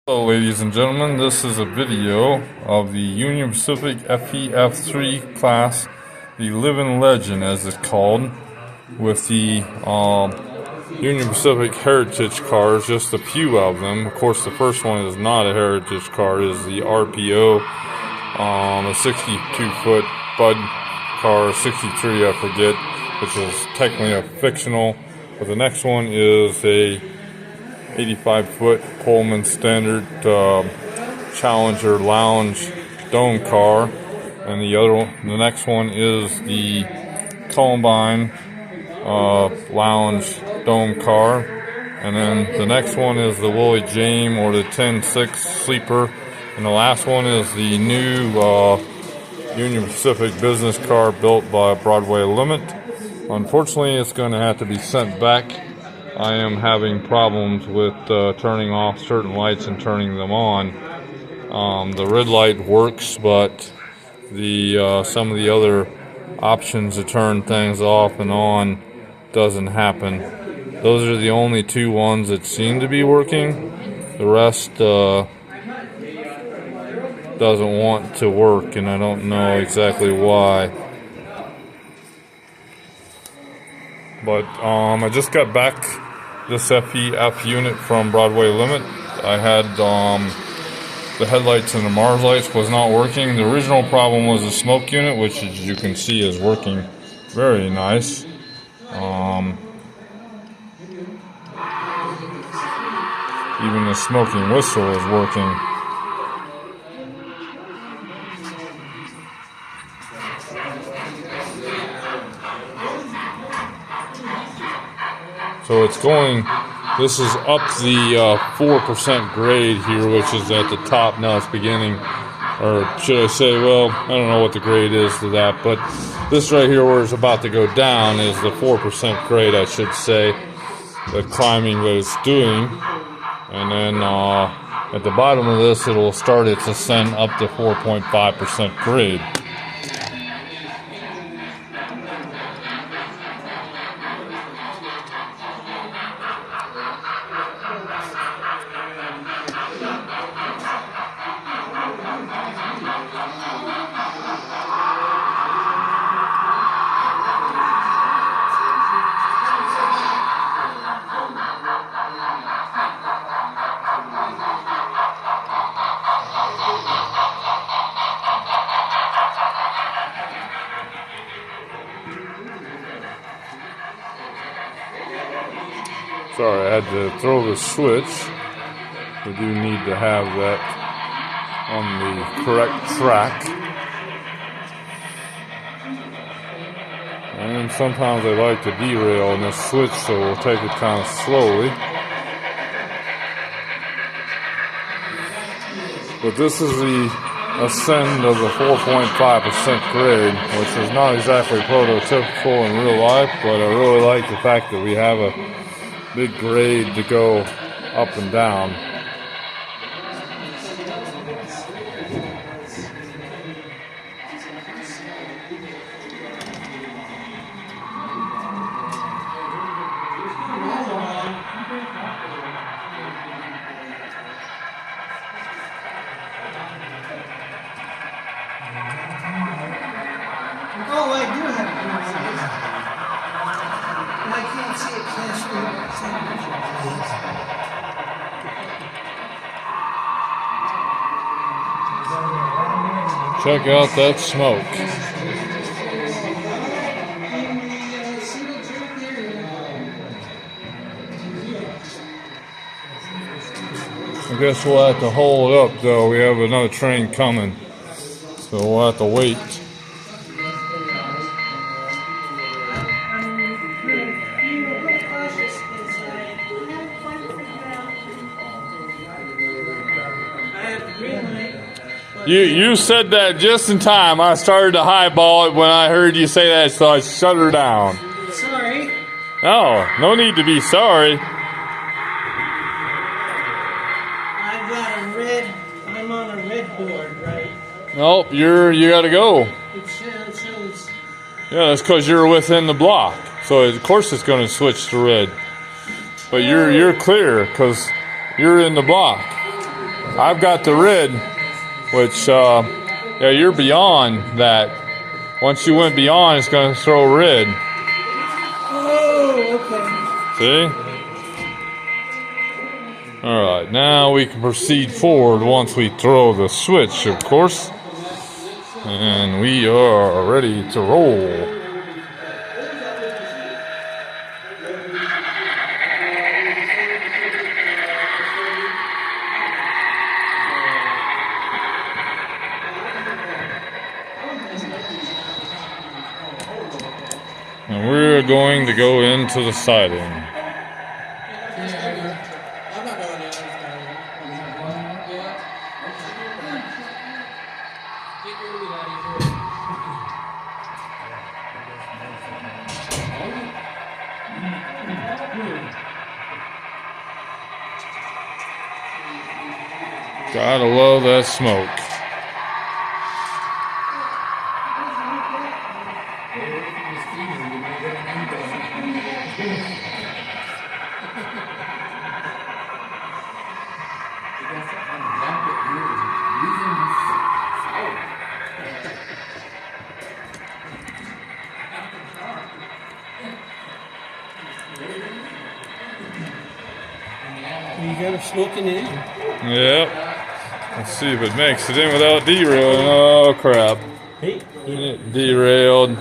Hello ladies and gentlemen, this is a video of the Union Pacific FEF-3 class, the Living Legend as it's called, with the Union Pacific Heritage cars, just a few of them. Of course the first one is not a Heritage car, it is the RPO, a 62-foot Bud car, 63 I forget, which is technically a fictional, but the next one is a 85-foot Pullman Standard Challenger Lounge Dome car, and the next one is the Columbine Lounge Dome car, and then the next one is the Willie James or the 10-6 sleeper, and the last one is the new Union Pacific business car built by Broadway Limited. Unfortunately, it's going to have to be sent back. I am having problems with turning off certain lights and turning them on. The red light works, but some of the other options to turn things off and on doesn't happen. Those are the only two ones that seem to be working. The rest doesn't want to work, and I don't know exactly why. But I just got back this FEF unit from Broadway Limited. I had the headlights and the Mars lights was not working. The original problem was the smoke unit, which as you can see is working very nice. Even the smoking whistle is working. So it's going, this is up the 4% grade here, which is at the top. Now it's beginning, or should I say, well, I don't know what the grade is to that, but this right here where it's about to go down is the 4% grade, I should say, the climbing that it's doing. And then at the bottom of this, it will start its ascent up to 4.5% grade. Sorry, I had to throw the switch. We do need to have that on the correct track. And sometimes I like to derail on this switch, so we'll take it kind of slowly. But this is the ascend of the 4.5% grade, which is not exactly prototypical in real life, but I really like the fact that we have a big grade to go up and down. Oh, I do have it. And I can't see it. Check out that smoke. I guess we'll have to hold up though. We have another train coming, so we'll have to wait. You said that just in time. I started to highball it when I heard you say that, so I shut her down. Sorry. No need to be sorry. I've got a red, I'm on a red board, right? Nope, you gotta go. It shows. Yeah, that's because you're within the block. So of course it's gonna switch to red. But you're clear because you're in the block. I've got the red, which, yeah, you're beyond that. Once you went beyond, it's going to throw red. Oh, okay. See? Alright, now we can proceed forward once we throw the switch, of course. And we are ready to roll. And we're going to go into the siding. Gotta love that smoke. You got her smoking in. Yep. Let's see if it makes it in without derailing. Oh crap. Hey. It derailed.